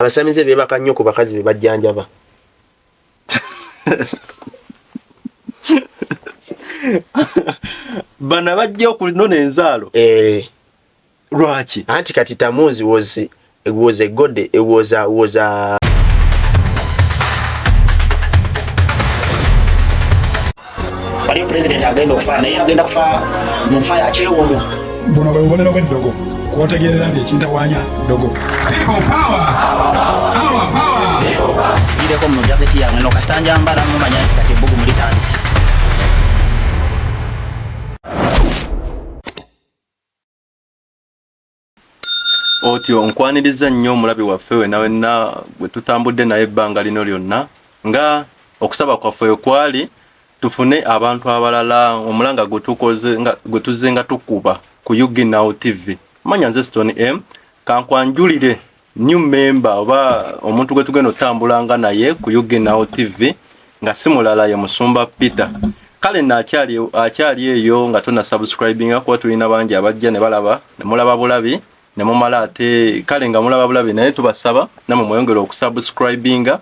abasamize bebaka nnyo ku bakazi be bajjanjaba. Bana bajja okunona enzaalo. Lwaki? Anti kati Tamuzi was a god, it was a Bali president agenda okufa naye agenda kufa mu nfa ya kyewuunyo. Buno bwe bubonero bw'eddogo kwotegerera nti ekintawanya ddogo. Ireko mu jaketi yange no kasitanja mbala mumanya nti kati ebbugu mulitandise. Otyo nkwaniriza nnyo omulabi waffe wenna bwe tutambudde naye ebbanga lino lyonna nga okusaba kwaffe kwali tufune abantu abalala omulanga gwe tuzze nga tukuba ku Yugi Now TV. Manya nze Stone M kankwanjulire new member oba omuntu gwe tugenda otambulanga naye ku Yugi Now TV nga simulala ye Musumba Peter. Kale na akyali eyo nga tuna subscribing kwa tulina bangi abajja ne balaba ne mulaba bulabi ne mumala ate kale nga mulaba bulabi naye tubasaba namwe mweyongera okusubscribinga.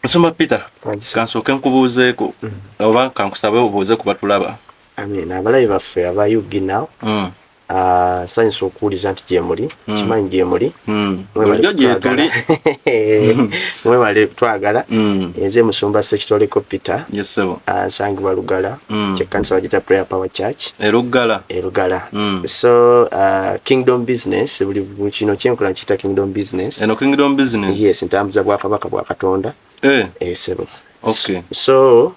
Musumba Peter kansoke nkubuuzeeko oba kankusabe obuuze ku batulaba. Amen. Abalabi baffe aba Yugi Now sanyusa okuwuliza nti gye muli kimanyi gye muli mwebale twagala nze Musumba Sectorial Peter nsangibwa Lugala kyekkanisa bagita Prayer Power Church Erugala. So Kingdom Business buli kino kyenkola nkiyita Kingdom Business. Eno Kingdom Business yes ntambuza bwakabaka bwa Katonda sebo. Okay. So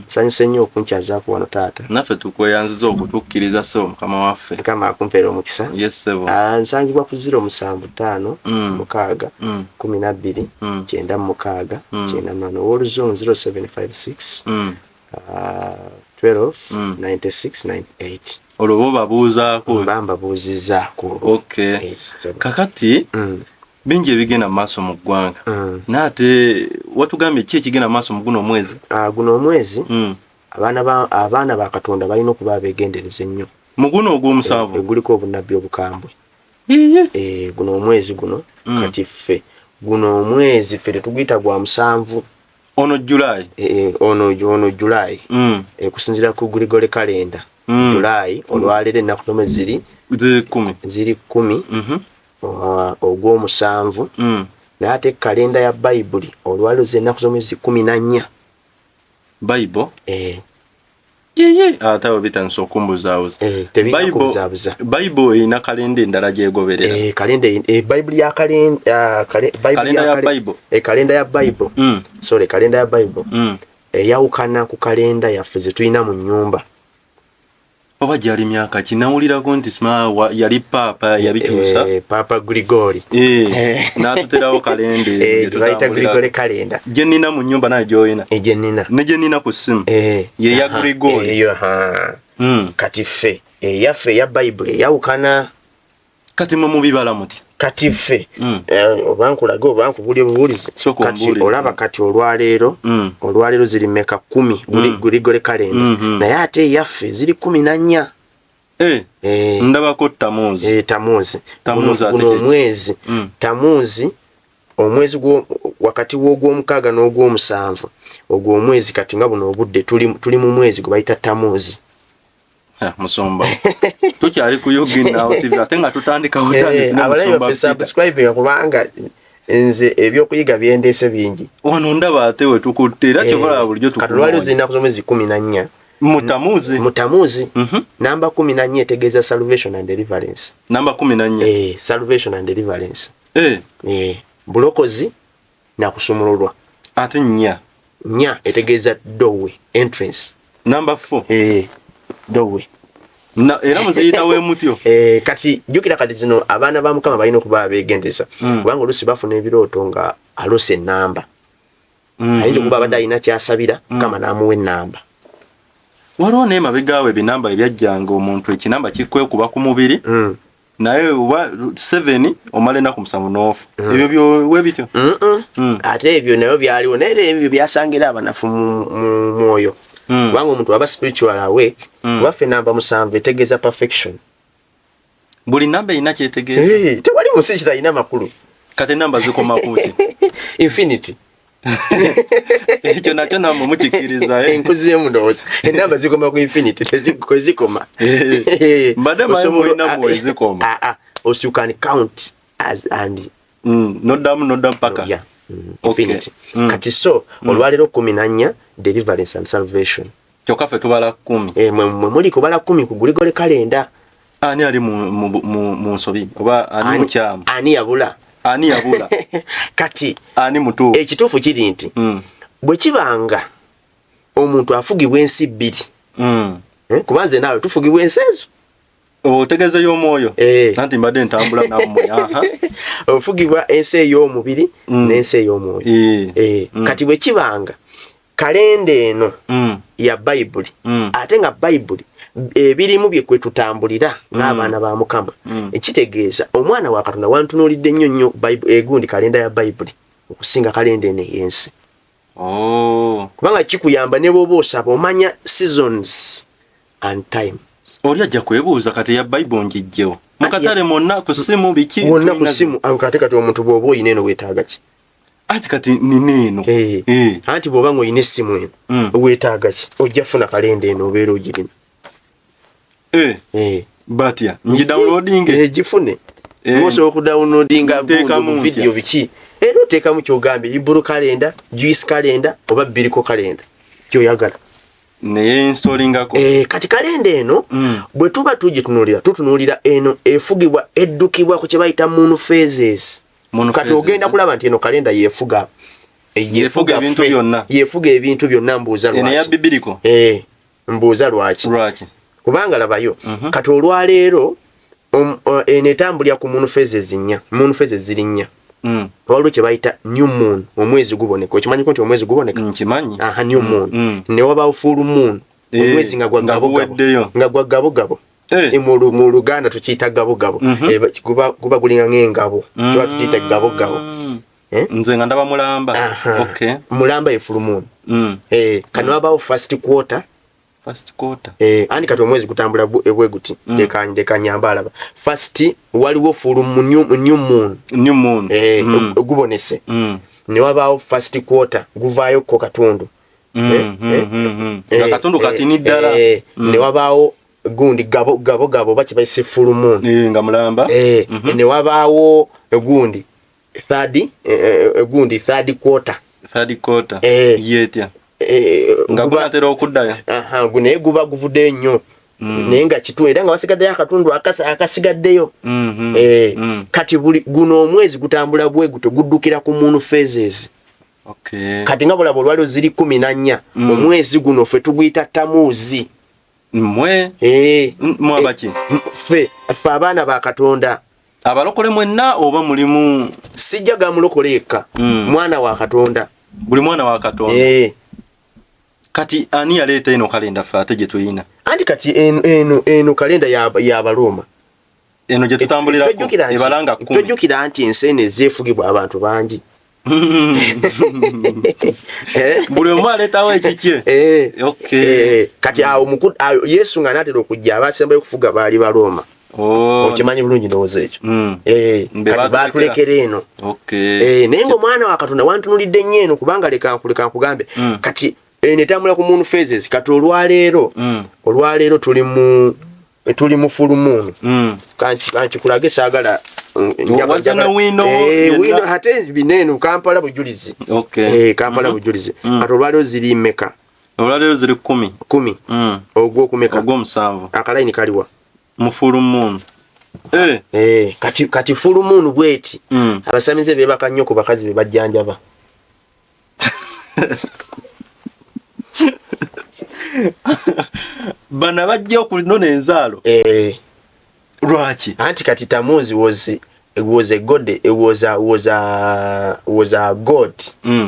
sanyuse nnyo okunkyazaako wano taata. Naffe tukweyanziza okutukkiriza so mukama waffe. Kama akumpeera omukisa. Yes sebo. Nsangibwa ku 075 mukaaga 12 9 mukaaga 9 Wolzone 0756 12 96 98. Olwo babuuzaako. Bamba buuzizaako. Okay. Kakati bingi ebigenda maaso mu ggwanga naate watugambye ki ekigenda maaso mu guno omwezi? Guno omwezi abaana ba Katonda balina okuba abeegendereza ennyo mu guno ogw'omusanvu guliko obunabbi obukambwe. Guno omwezi guno kati ffe guno omwezi ffe tetuguyita gwa musanvu ono July. ono July kusinziira ku Gregory calendar July olwaleero ennaku zomwe ziri 10 ogw'omusanvu naye ate kalenda ya Bayibuli olwaleero z'ennaku z'omwezi 14 Bible atawo bitanso okumbuzaabuza Bible erina kalenda endala gyegoberera kalenda Bible ya kalenda ya Bible sorry kalenda ya Bible eyawukana ku kalenda yaffe ze tulina mu nnyumba. Oba gyali myaka kinawulirako nti yali Papa yabikyusa Papa Gregory n'atuterawo kalenda tubayita Gregory calendar gye nnina mu nnyumba naye gy'olina gye nnina ne gye nnina ku ssimu ye ya Gregory kati ffe eyaffe eya Bible eyawukana kati mu bibala muti kati ffe obankulaga obankubulya obuwulizi kati olaba kati olwaleero ziri meka 10 Gregory calendar naye ate eyaffe ziri 14 ndabako Tamuzi guno omwezi Tamuzi omwezi wakati w'ogw'omukaaga n'ogw'omusanvu ogwo omwezi kati nga buno obudde tuli mu mwezi gwe bayita Tamuzi. Musumba tukyali ku Yugi Now TV ate nga tutandika butandisi ne Musumba subscribe kubanga nze ebyokuyiga byendeese bingi wano ndaba ate we tukutte era kyobola bulijjo tukubona katulwaliyo zinaku zomwezi 14 Mutamuzi namba 14 etegeeza salvation and deliverance. Namba 14 salvation and deliverance bulokozi na kusumululwa ate nya etegeeza doorway entrance. Namba 4 doorway era muziyita we mutyo kati jukira kati zino abaana ba Mukama balina okuba abeegendeza kubanga olusi bafuna ebirooto nga alose enamba ayinza okuba abadde alina kyasabira Mukama n'amuwa ennamba. Waliwo n'emabegaawe ebinamba ebyajjanga omuntu ekinamba kikwekuba ku mubiri naye 7 omala ennaku 7 n'ofa ebyo byowe bityo ate ebyo nayo byaliwo naye ebyo byasangira abanafu mu mwoyo kubanga omuntu aba spiritual awake waffe namba 7 etegeeza perfection. Buli namba erina kyetegeeza tewali musi kitalina makulu kati namba zikoma kuti infinity ekyo nakyo namwe mukikiriza enkuzi y'emundowooza enamba zikoma ku infinity tezikoma mbadde mulina mwezikoma also you can count as and noddamu paka yeah. Infinity. Kati so olwalero 14 deliverance and salvation kyokka ffe tubala 10 mwe muli kubala 10 ku Gregorian calendar. Ani ali mu nsobi oba ani mukyamu ani yabula kati ani mutu ekituufu kiri nti bwe kibanga omuntu afugibwa ensi bbiri kubanze naawe tufugibwa ensi ezo otegeze y'omwoyo nanti mbadde ntambula nammwe ofugibwa ensi ey'omubiri n'ensi ey'omwoyo kati bwe kibanga kalenda eno ya Bayibuli ate nga Bayibuli ebirimu bye kwe tutambulira n'abaana ba Mukama ekitegeeza omwana wa Katonda wantunuulidde nnyo egundi kalenda ya Bayibuli okusinga kalenda eno ey'ensi kubanga kikuyamba ne bw'oba osaba omanya seasons and time. Oli ajja kwebuuza kati ya Bayibuli njijjewo mukatale monna ku simu biki monna ku simu kati omuntu bw'oba oyina eno weetaaga ki ati kati nino anti bw'oba ng'oyina essimu eno weetaaga ki ojja funa kalenda eno obeera ogirina batya ngidownloadinge gifune osobola okudownloadinga video biki era oteekamu kyogambye Hebrew kalenda Jewish kalenda oba biblical kalenda kyoyagala naye installingako kati kalenda eno bwe tuba tutunuulira eno efugibwa eddukibwa ku kye bayita moon phases kati ogenda kulaba nti eno kalenda yefuga ebintu byonna mbuuza lwaki mbuuza lwaki kubanga labayo kati olwaleero eno etambulira ku moon phases ziri nnya waliwo kye bayita new moon omwezi guboneka okimanyiko nti omwezi guboneka nkimanyi new moon ne wabaawo full moon omwezi nga gwa gabogabo mu Luganda tukiyita gabogabo guba gulinga ng'engabo tuba tukiyita gabogabo nze nga ndaba mulamba mulamba ye full moon kano wabaawo first quarter andi kati omwezi gutambula bwe guti leka nyamba alaba first waliwo full new moon gubonese ne wabaawo first quarter guvaayo ko katundu katundu katini ddala ne wabaawo gundi gabo bachi bayise full moon nga mulamba ne wabaawo gundi third quarter yetya nga gubatera okuddayo naye guba guvudde nnyo naye nga kitu era nga wasigaddeyo akatundu akasigaddeyo kati guno omwezi gutambula bwe guto guddukira ku moon phases kati nga bulaba olwaliro ziri 14 omwezi guno ffe tuguyita Tamuuzi mwabaki ffe abaana ba Katonda abalokole mwenna oba mulimu sijja gamulokole eka mwana wa Katonda buli mwana wa Katonda kati ani yaleeta eno kalenda ffe ate gye tulina anti kati eno kalenda y'Abaroma eno gye tutambulirako ebalanga 10 tojjukira nti ensi eno ezeefugibwa abantu bangi buli omu aleetawo ekikye kati awo Yesu nga naatera okujja abasembayo okufuga baali Baroma okimanyi bulungi ndowooza ekyo kati baatulekera eno naye ng'omwana wa Katonda wantunulidde nnyo eno kubanga leka nkugambe kati netambula ku moon phases kati olwaleero tuli mu full moon kankikulage saagala wino ate bineno Kampala bujulizi Kampala bujulizi kati olwaleero ziri mmeka olwaleero ziri 10 ogw'okumeka ogw'omusanvu akalayini kaliwa mu full moon kati full moon bweti abasamize bebaka nnyo ku bakazi be bajjanjaba bana bajja okunona enzaalo lwaki anti kati Tamuuzi was a god, it was a god,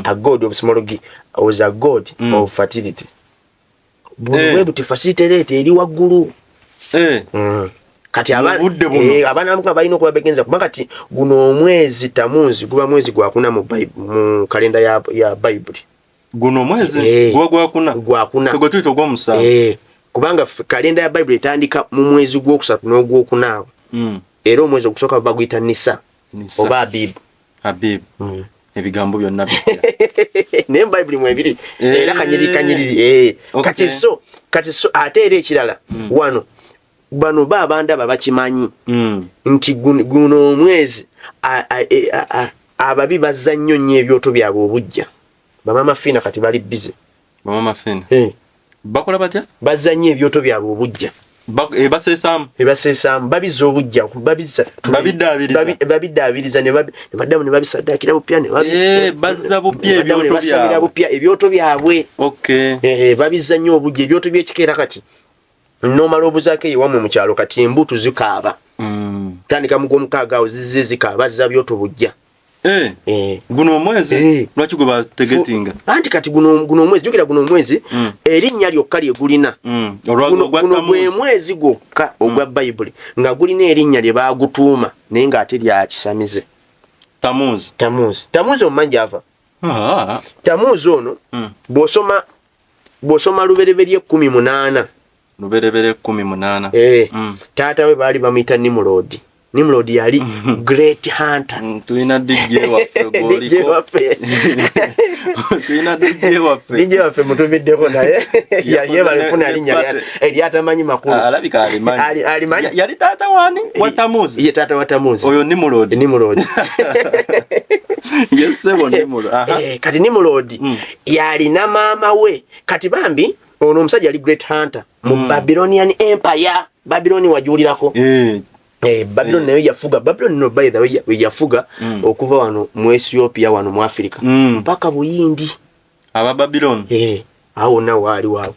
a god of smology, was a god of fertility. Bwe facilitate eri waggulu kati abaana muka balina okubabegenza kuba kati guno omwezi Tamuuzi guba mwezi gwakuna mu kalenda ya Bayibuli. Guno mwezi gwakuna tego tuito gwa musanvu kubanga kalenda ya Bayibuli etandika mu mwezi gw'okusatu n'ogwokuna era omwezi ogusooka baguyita Nisa oba Abibu Habib ebigambo byonna ne Bible mu ebiri era kanyiri kati so ate era ekirala wano bano babanda babakimanyi nti guno omwezi ababi bazza nnyo nnyo ebyoto byabwe obujja bamama fina kati bali busy mama fina bakola batya bazza nnyo ebyoto byabwe obujja basesamu babiza obujja babidaabiriza ne baddamu ne babisaddaakira bupya bazza bupya ebyoto byabwe babizza nnyo obujja ebyoto by'ekikeera kati nomala obuzaako ewammwe mu kyalo kati embuto zikaaba tandika mu gw'omukaaga awo zizze zikaaba zza byoto bujja guno omwezi lwaki gwe bategetinga anti kati guno omwezi jukira guno omwezi erinnya lyokka lye gulina guno gwe mwezi gwokka ogwa Bible nga gulina erinnya lye baagutuuma naye ng'ate lyakisamize Tamuzi omumanyi ava Tamuzi ono bw'osoma lubereberye 18 taata we baali bamuyita Nimrod yali great hunter. Tuina DJ waffe. DJ waffe mutumiddeko naye. Ye balifuna alinya atamanyi makulu. Alabika alimanyi. Yali taata wani Watamuzi. Ye taata Watamuzi. Oyo Nimrod. Yes sebo Nimrod. Kati Nimrod yali na mama we. Kati bambi ono omusajja yali great hunter mu Babylonian Empire. Babyloni wajulirako. Babylon nayo yafuga Babylon no by the way yafuga okuva wano mu Ethiopia wano mu Africa mpaka Buyindi aba Babylon awo na wali wabo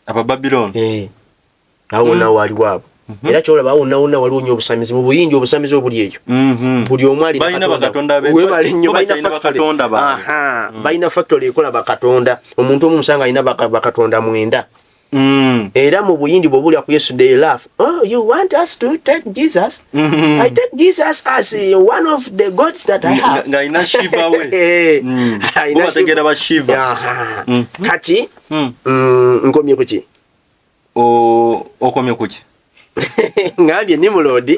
aba Babylon awo na wali wabo era chola bawo na wali onyo obusamizi mu Buyindi obusamizi obuli eyo buli omwali bayina bakatonda we bali nnyo bayina bakatonda bayina factory ekola bakatonda omuntu omusanga ina bakatonda mwenda era mu Buyindi bobulya ku Yesu they laugh. Oh, you want us to take Jesus? I take Jesus as one of the gods that I have. Nga ina Shiva we. Kuba tegera ba Shiva. Kati nkomye kuki? Okomye kuki? Ngambye Nimrod.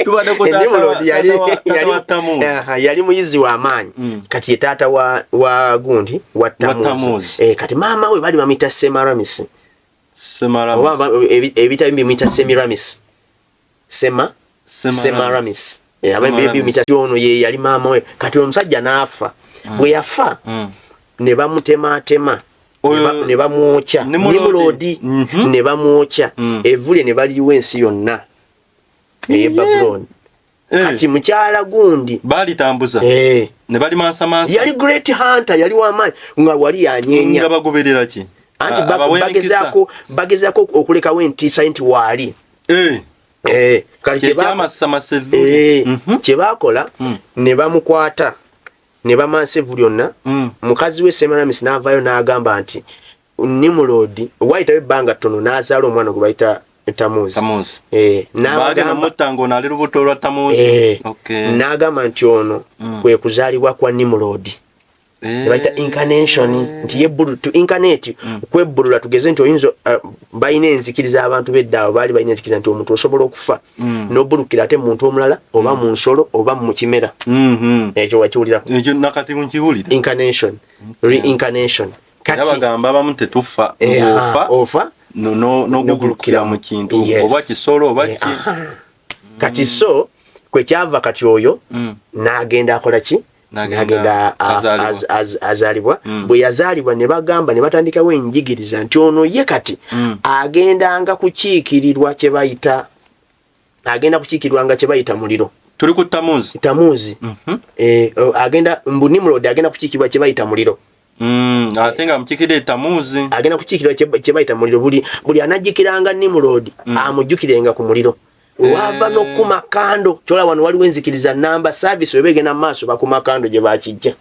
Tubade ko Nimrod yali muyizi wa amaanyi. Kati taata wa gundi Watamuzi. Kati mama we bali bamita Semiramis. Ebita mita Semiramis. Semiramis. Abembe mita ono ye yali mama we. Kati omusajja n'afa. Bwe yafa ne bamutema ne bamwokya. Nimrod ne bamwokya. Evule ne baliwo ensi yonna. Babylon. Kati mukyala gundi bali tambuza ne bali mansa yali great hunter yali wamaanyi nga wali yanyeenya nga bagoberera ki anti bagezaako okulekawo entiisa nti waali kale kyebakola ne bamukwata ne bamansa evvu lyonna mukazi we Semiramis n'avaayo n'agamba nti Nimrod wayitawo ebbanga ttono n'azaala omwana gwe bayita Tamuzi. N'agamba mutango nali lubuto lwa Tamuzi. N'agamba nti ono kwe kuzaalibwa kwa Nimrod. Bayita incarnation nti yebbulu to incarnate kwebbulula tugeze nti oyinza bayina enzikiriza abantu beddawo bali bayina enzikiriza nti omuntu osobola okufa n'obbulukira ate muntu omulala oba mu nsolo oba mu kimera ekyo wakiwulira ekyo nakati munkiwulira incarnation reincarnation kati bagamba abamu tetufa ofa no gugulukira mu kintu oba kisolo oba ki kati so kwe kyava kati oyo n'agenda akola ki n'agenda azaalibwa bwe yazaalibwa ne bagamba ne batandikawo enjigiriza nti ono ye kati agenda kukiikirirwa kye bayita muliro tuli ku Tamuzi agenda mbu Nimrod agenda kukiikirwa kye bayita muliro atenga mchikire Tamuzi agenda kukiikirwa kye bayita muliro buli anajikiranga Nimrod amujjukirenga ku muliro wava no kumakando chola wano waliwo enzikiriza namba service webegena maaso bakumakando gye bakijja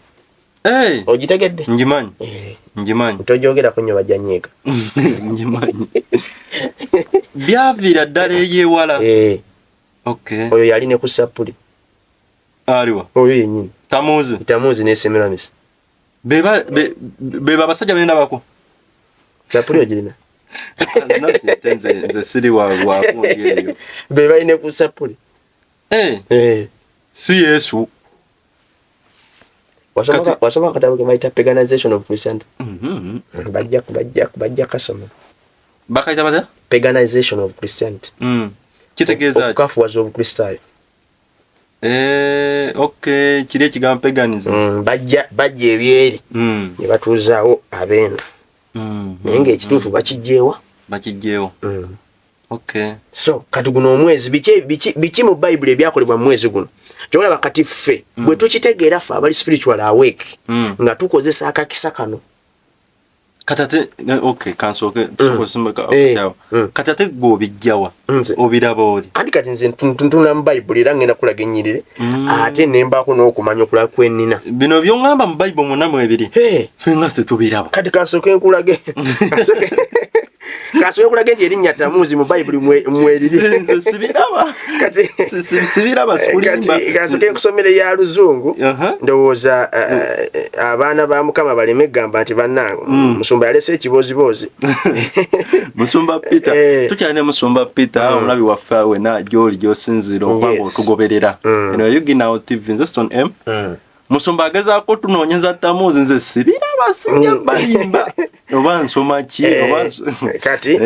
ogitegedde njimanyi tojogera kunyo bajanyeka njimanyi byavira ddala eyewala oyo yali ne ku Sapuli aliwa oyo yennyini Tamuzi ne Semiramis beba basajja benda bako Sapuli ogirina nze siri wa kungeyo beba ine ku Sapuli si Yesu wasoma katabo ke bayita paganization of Christianity. Bajja kasoma. Bakaita bata? Paganization of Christianity. Kitegeeza okukafuwaza obukristaayo. Okay, kiri ekigambo paganism. Bajja ebyeri. Ne batuuzaawo abenda. Naye ng'ekituufu bakijjeewa. Okay. So kati guno omwezi biki mu Bible ebyakolebwa mu mwezi guno. Kyolaba kati ffe bwe tukitegeera ffe abali spiritual awake nga tukozesa akakisa kano. Katate okay kansoke tusobosimba katate go bijjawa obiraba oli. Andi kati nze ntuna mu Bible era ngenda kulaga ennyirire ate nembaako n'okumanya okulaba kwenina. Bino byongamba mu Bible munamu ebiri. Ffe nga se tubiraba. Kati kansoke nkulage. Kasobola kulaga nti erinnya Tamuzi mu Bible mweriri. Sibiraba. Kati sibiraba sikulimba. Kati kasoke kusomera ya Luzungu. Ndowooza abaana ba Mukama baleme gamba nti bannange musumba yalese ekibozibozi. Musumba Peter. Tukyane musumba Peter omulabi waffe wena gyoli gyosinzira okwangu okugoberera. Eno Yugina TV nze Stone M. Musumba agezaako tunoonyeza Tamuzi nze sibiraba sinja balimba. Oba nsoma ki oba kati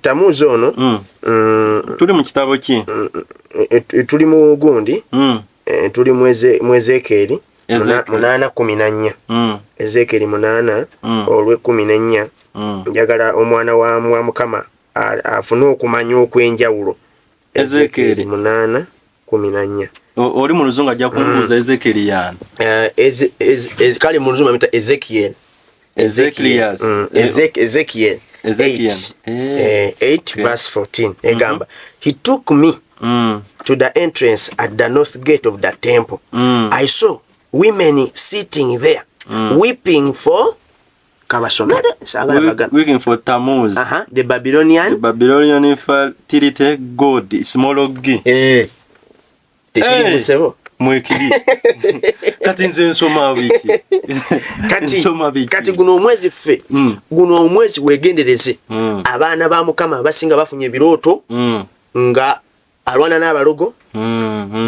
Tamuzi ono tuli mu kitabo ki? Tuli mu gundi. Tuli mu Ezekiel 8:14. Ezekiel 8 olwe 14. Njagala omwana wa Mukama afune okumanya okwenjawulo. Ezekiel 8:14. Oli mu Luzungu ajja kumbuuza Ezekiel yana. Kale mu Luzungu amita Ezekiel 8:14. Egamba, he took me to the entrance at the north gate of the temple. I saw women sitting there, weeping for weeping for Tammuz. The Babylonian fertility god Smologi. Mwekiri. Kati nze nsoma wiki. Kati guno omwezi ffe. Guno omwezi wegendereze. Abaana ba Mukama basinga bafunye ebirooto nga alwana n'abalogo.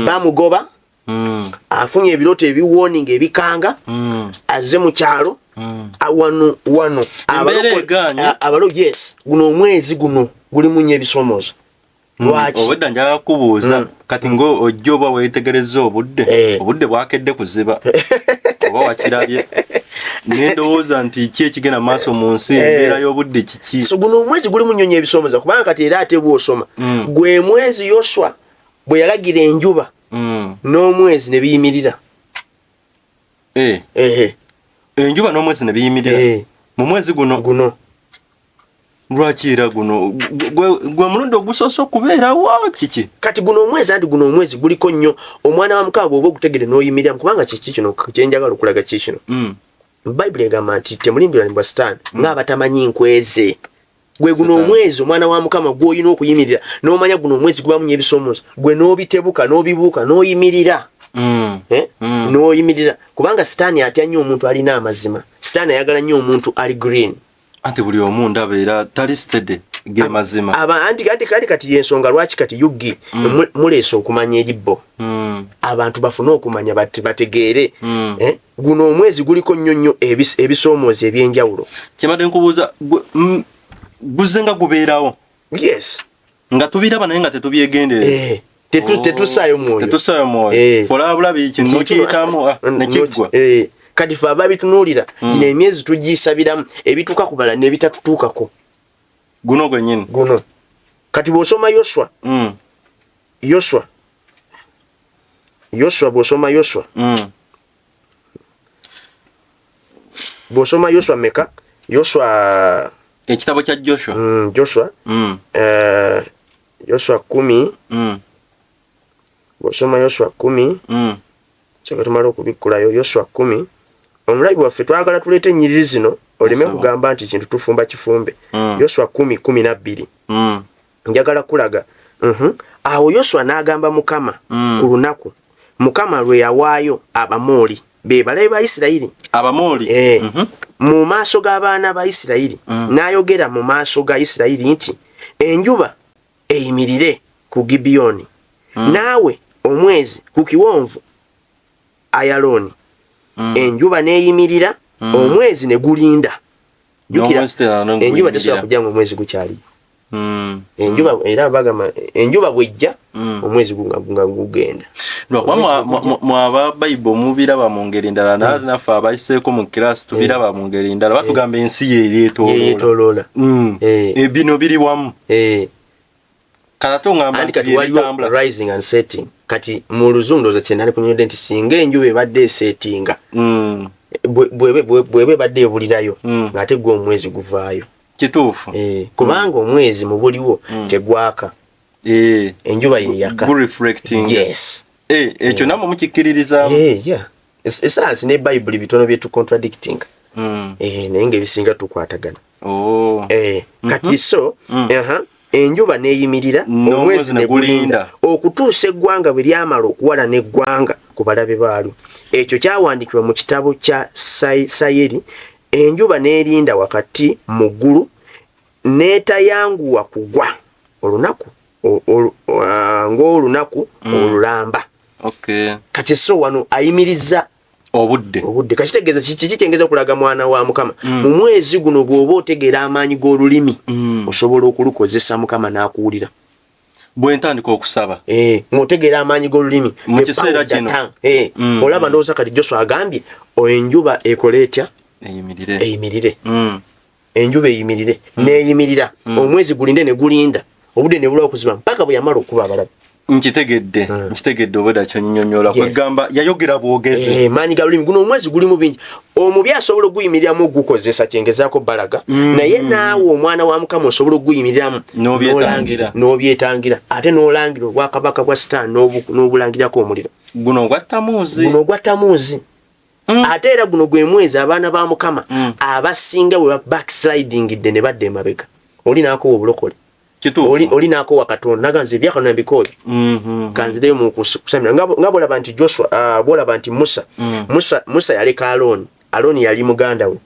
Bamugoba. Afunye ebirooto ebiwarning ebikanga. Azze mu kyalo. Wano abalogo yes. Guno omwezi guno gulimu nnyo ebisoomoozo. Obudde njagala kubuuza kati ngo ojjoba weetegereza obudde bwakedde kuziba oba wakirabye ndowooza nti ki ekigenda maaso mu nsi embeera y'obudde kiki. So guno omwezi gulimu nnyo ebisoomooza kubanga kati era ate bw'osoma gwe mwezi Yoswa bwe yalagira enjuba n'omwezi ne biyimirira. Enjuba n'omwezi ne biyimirira mu mwezi guno. Lwaki era guno gwe mulundi ogusoose okubeerawo kiki? Kati guno omwezi andi guno omwezi guliko nnyo omwana wa Mukama bw'oba ogutegere n'oyimirira kubanga kiki kino kyenjagala okulaga kiki kino. Bible egamba nti temulimbiranibwa Sitaani ng'abatamanyi nkweze. Gwe guno omwezi omwana wa Mukama gw'olina okuyimirira n'omanya guno omwezi gubamu nnyo ebisoomooza gwe n'obitebuka n'obibuuka n'oyimirira. N'oyimirira kubanga Sitaani atya nnyo omuntu alina amazima. Sitaani ayagala nnyo omuntu ali green. Ante buli omuntu abeera tali steady ge mazima. Kati yensonga lwaki kati Yugi muleese okumanya eribbo. Abantu bafune okumanya bategeere. Guno omwezi guliko nnyo ebisoomooza ebyenjawulo. Kyebadde nkubuuza guzenga gubeerawo. Yes. Nga tubiraba naye nga tetubyegendereza. Tetusaayo mwoyo. Fola bulabi kino kiyitamu nekiggwa. Kati fe ababitunuulira gino emyezi tugiyisabiramu ebituuka ku balala n'ebitatutuukako. Guno gwennyini. Guno. Kati bw'osoma Yoswa bw'osoma Yoswa meka? Yoswa ekitabo kya Joshua. Yoswa 10. Bw'osoma Yoswa 10. Kyeka tumala okubikkulayo Yoswa 10. Omulabi waffe twagala tuleete ennyiriri zino oleme kugamba nti kintu tufumba kifumbe. Yoswa 10:12. Njagala kulaga. Awo Yoswa n'agamba Mukama ku lunaku Mukama lwe yawaayo Abamooli be balabe ba Isirayiri. Abamooli. Mu maaso g'abaana ba Isirayiri n'ayogera mu maaso ga Isirayiri nti enjuba eyimirire ku Gibeyoni naawe omwezi ku kiwonvu Ayaloni enjuba neeyimirira omwezi ne gulinda jukira enjuba tesobola kujja mu mwezi gukyali enjuba era bagamba enjuba bwejja omwezi nga gugenda mwaba Bible mubiraba mu ngeri ndala nafe abayiseeko mu class tubiraba mu ngeri ndala batugamba ensi yeetoloola bino biri wamu kati waliwo rising and setting kati mu luzungu ndoza kyendali kunyonde nti singa enjuba ebadde esetinga bwebe badde ebulirayo ng'ate gwe omwezi guvaayo kituufu kubanga omwezi mu buliwo tegwaka enjuba yeyaka yes ekyo namwe mukikkiririza esayansi ne Bible bitono byetu contradicting naye ng'ebisinga tukwatagana kati so enjuba neeyimirira omwezi ne gulinda okutuusa eggwanga bwe lyamala okuwala n'eggwanga ku balabe baalyo ekyo kyawandiikibwa mu kitabo kya Sayeri enjuba neerinda wakati mu ggulu n'etayanguwa kugwa olunaku ng'olunaku olulamba kati so wano ayimiriza obudde kakitegeeza kiki kyengeza okulaga mwana wa Mukama mu mwezi guno bw'oba otegeera amaanyi g'olulimi osobola okulukozesa Mukama n'akuwulira bwentandika okusaba ng'otegeera amaanyi g'olulimi mu kiseera kino olaba ndowooza kati Joshua agambye enjuba ekola etya eyimirire enjuba eyimirire neeyimirira omwezi gulinde ne gulinda obudde ne bulawo okuziba mpaka bwe yamala okuba abalabe nkitegedde obweda kyonyonyola kwegamba yayogera bwogezi maanyi ga lulimi guno omwezi gulimu bingi omubi asobola okuguyimiriramu ogukozesa kyengezaako balaga naye naawe omwana wa Mukama osobola okuguyimiriramu n'obyetangira ate n'olangira obwakabaka bwa Sitaani n'obulangirako omuliro guno ogwattamuuzi ate era guno gwe mwezi abaana ba Mukama abasinga we backslidingidde ne badda emabega olinaako obulokole olinaako wakatonda naganze ebyakano nabikoobi kanzireyo mu kusamira nga bwolaba nti Joshua bwolaba nti Musa yaleka Alooni yali muganda we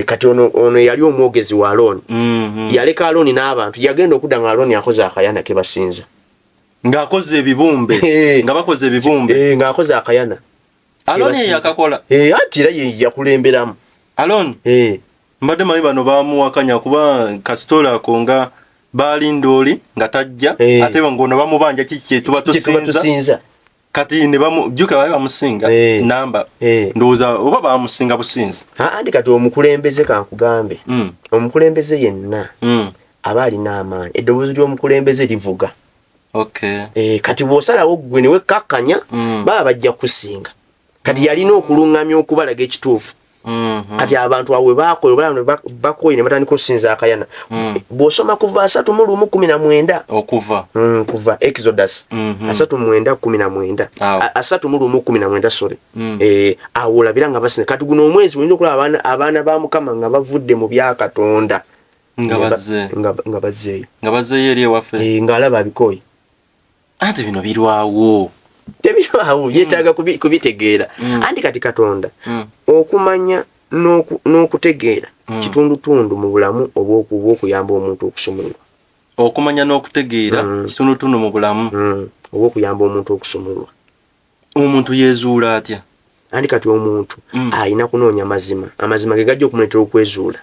kati ono yali omwogezi wa Alooni yaleka Alooni n'abantu yagenda okudda nga Alooni akoze akayana ke basinza ng'akoze ebibumbe ng'akoze akayana Alooni yakakola anti era ye yakulemberamu Alooni mbadde manyi bano bamuwakanya kuba kasitola ako nga balinda oli nga tajja ate ngono bamubanja kiki tuba tusinza kati ne bamujjuka babe bamusinga namba ndowooza oba bamusinga businzi andi kati omukulembeze kankugambe omukulembeze yenna aba alina amaanyi eddoboozi ly'omukulembeze livuga kati bw'osalawo gwe ne wekkakkanya baba bajja kusinga kati yalina okuluŋŋamya okubalaga ekituufu kati abantu awe bakoye ne batandika okusinza akayana bw'osoma kuva 3:19 kuva Exodus 3:19 3:19 sorry awo olabira nga basinza kati guno omwezi olina okulaba abaana ba Mukama nga bavudde mu bya Katonda nga bazzeeyo eri ewaffe ng'alaba abikoye ate bino birwawo tebirwawo yeetaaga kubitegeera andi kati Katonda okumanya n'okutegeera kitundutundu mu bulamu obw'okuyamba omuntu okusumulwa okumanya n'okutegeera kitundutundu mu bulamu obw'okuyamba omuntu okusumulwa omuntu yeezuula atya andi kati omuntu alina kunoonya mazima amazima ge gajja okumuleetera okwezuula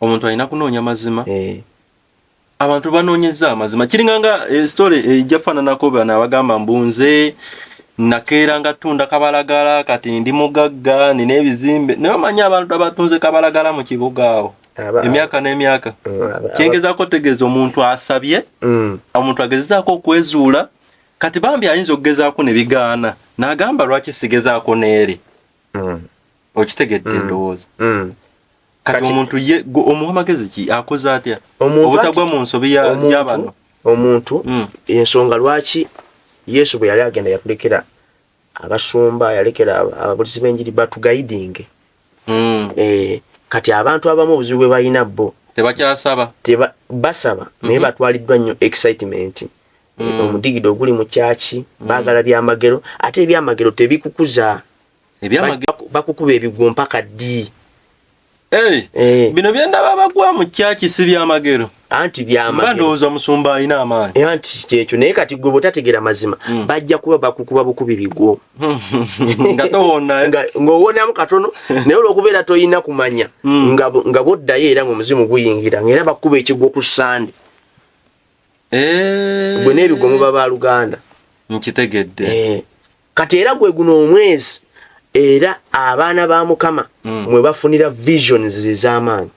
omuntu alina kunoonya mazima abantu banoonyeza amazima kiringanga story ejjafaananako bano abagamba mbunze nakeeranga tunda kabalagala kati ndi mugagga nina ebizimbe naye omanyi abantu abatunze kabalagala mu kibuga awo emyaka n'emyaka kyengezaako tegeeza omuntu asabye omuntu agezezaako okwezuula kati bambi ayinza okugezaako ne bigaana n'agamba lwaki sigezaako n'eri okitegedde endowooza kati omuntu ye omuwa magezi ki akoze atya obutagwa mu nsobi y'abano omuntu ensonga lwaki Yesu bwe yali agenda yakulekera abasumba yalekera ababulizi b'enjiri batugaidinge kati abantu abamu obuzibu bwe balina bo tebakyasaba basaba naye batwaliddwa nnyo excitement omudigido oguli mu kyaki baagala byamagero ate ebyamagero tebikukuza bakukuba ebigwo mpaka ddi bino byendaba bagwa mu kyaki si byamagero anti byama bandoza musumba ayina amaanyi anti kyekyo naye kati gwe botategera mazima bajja kuba bakukuba bukubi bigwo ngatowona ng'owonamu katono naye olw'okubeera toyina kumanya nga boddayo era ng'omuzimu guyingira ng'era bakuba ekigwo ku Sande gwe n'ebigomo baba Luganda nkitegedde kati era gwe guno omwezi era abaana ba Mukama mwe bafunira visions ez'amaanyi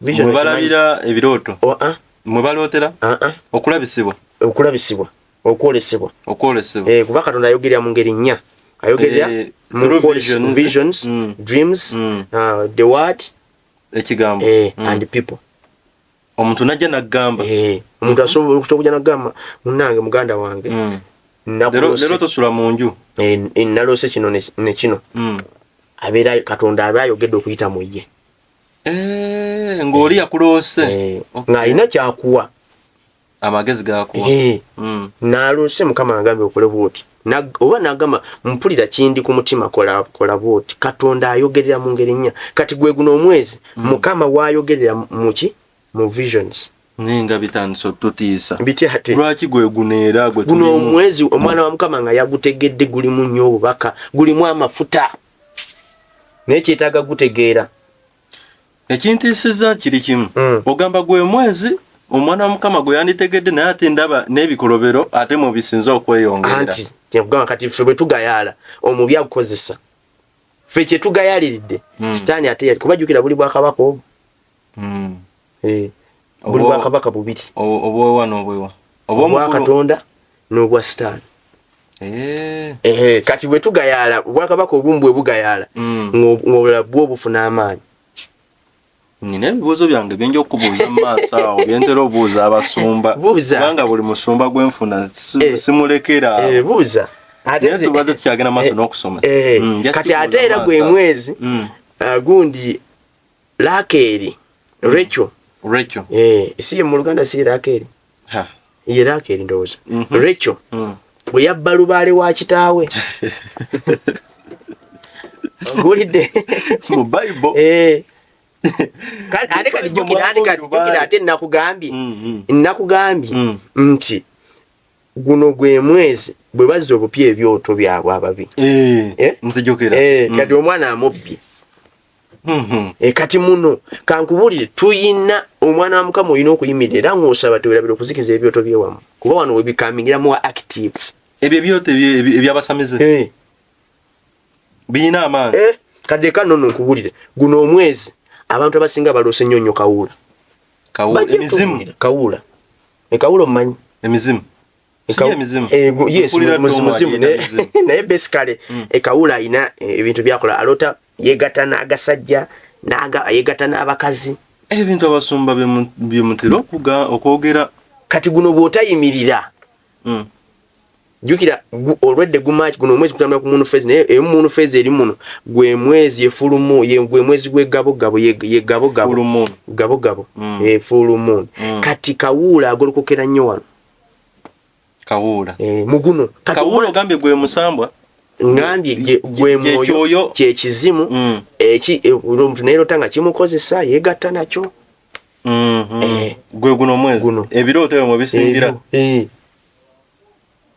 mwe balabira ebirooto mwe balootera okulabisibwa okwolesebwa kuba Katonda ayogerera mu ngeri nnya ayogerera visions dreams the word ekigambo and people omuntu najja nagamba omuntu asobola okujja nagamba munnange muganda wange lero tosula mu nju nalose kino ne kino abeera Katonda aba ayogedde okuyita mu ye ng'oli yakuloose ng'alina kyakuwa amagezi gakuwa naloose Mukama agambye okole bwoti oba nagamba mpulira kindi ku mutima kola bwoti Katonda ayogerera mu ngeri nnya kati gwe guno omwezi Mukama waayogerera muki mu visions ninga bitanso tutiisa biti ate lwaki gwe guneera gwe guno omwezi omwana wa Mukama nga yagutegedde gulimu nnyo obubaka gulimu amafuta n'ekyetaaga gutegeera ekintiisiza kiri kimu ogamba gwe mwezi omwana wa Mukama gwe yanditegedde naye ate ndaba n'ebikolobero ate mu bisinza okweyongera anti kyekugamba kati ffe bwe tugayaala omubi agukozesa ffe kye tugayaliridde sitaani ate kuba jjukira buli bwakabaka obwo buli bwakabaka bubiri obwewa n'obwewa obwa Katonda n'obwa sitaani kati bwe tugayaala obwakabaka obumu bwe bugayaala ng'obulala bwo obufuna amaanyi nina ebibuuzo byange bingi okubuuza mu maaso awo byentera obuuza abasumba kubanga buli musumba gwenfuna simulekera buuza naye tubadde tukyagenda maaso n'okusoma kati ate era gwe mwezi gundi Lakeeri Rachel si ye mu Luganda si ye Lakeeri ye Lakeeri ndowooza Rachel bwe yabba lubaale wa kitaawe ogulidde mu Bible ate kati jjukira ate nakugambye nti guno gwe mwezi bwe bazza obupya ebyoto byabwe ababi nzijukira kati omwana amubbye kati muno kankubulire tuyina omwana wa Mukama olina okuyimirira era ng'osaba tewerabira okuzikiza ebyoto byewamu kuba wano we becoming more active ebyo ebyoto ebyabasamize birina amaanyi kadde kanono nkubulire guno omwezi abantu abasinga baloose nnyonnyo emizimu kawula omumanyi emizimu yes muzimu naye basically ekawula ayina ebintu byakola alota yegatta n'agasajja yegatta n'abakazi ebintu abasumba byemutera okwogera kati guno bw'otayimirira jukira olwedde gumaaki guno omwezi kutambula ku Moon Phase naye Moon Phase eri muno gwe mwezi efulumu gwe mwezi gw'egabogabo ye gabogabo full moon kati kawula agolokokera nnyo wano kawula muguno kawula ogambye gwe musambwa ngambye gwe mwoyo kyekizimu omuntu naye lota nga kimukozesa yegatta nakyo gwe guno omwezi ebirooto ebyo mubisingira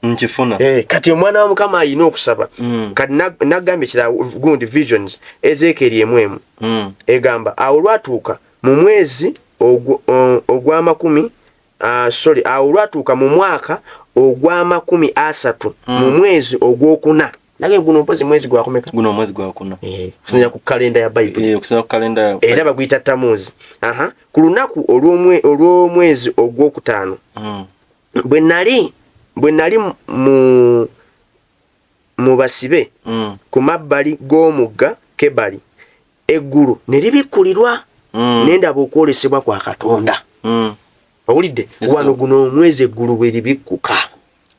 nkifuna kati omwana wa Mukama ayina okusaba kati nagambye kira gundi visions Ezekiel emu egamba awo lwatuuka mu mwezi ogw'amakumi awo lwatuuka mu mwaka ogw'amakumi 30 mu mwezi ogwokuna nage guno mpozi mwezi gwakomeka guno mwezi gwakuna kusinya ku kalenda ya Bible kusinya ku kalenda era baguyita Tamuzi ku lunaku olw'omwezi ogwokutaano bwe nali mu basibe ku mabbali g'omugga Kebali eggulu ne libikkulirwa n'endaba okwolesebwa kwa Katonda owulidde wano guno omwezi eggulu bwe libikkuka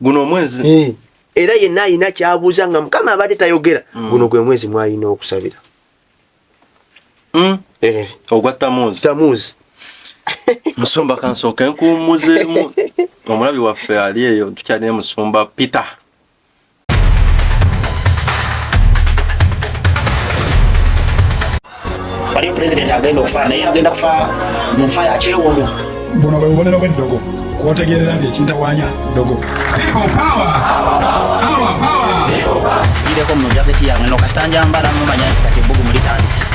guno omwezi era yenna ayina kyabuuza nga Mukama abadde tayogera guno gwe mwezi mwalina okusabira ogwa Tamuzi musumba kansooka enkuumuzeemu omulabi waffe ali eyo tukyalina musumba Peter waliyo pulezidenti agenda okufa naye agenda kufa mu nfa ya kyewuunyo buno bwe bubonero bw'eddogo kwotegerera nti ekintawanya ddogo. Ireko mu jaketi yange no kasitanja mbala mumanya nti kati ebbugu mulitandise.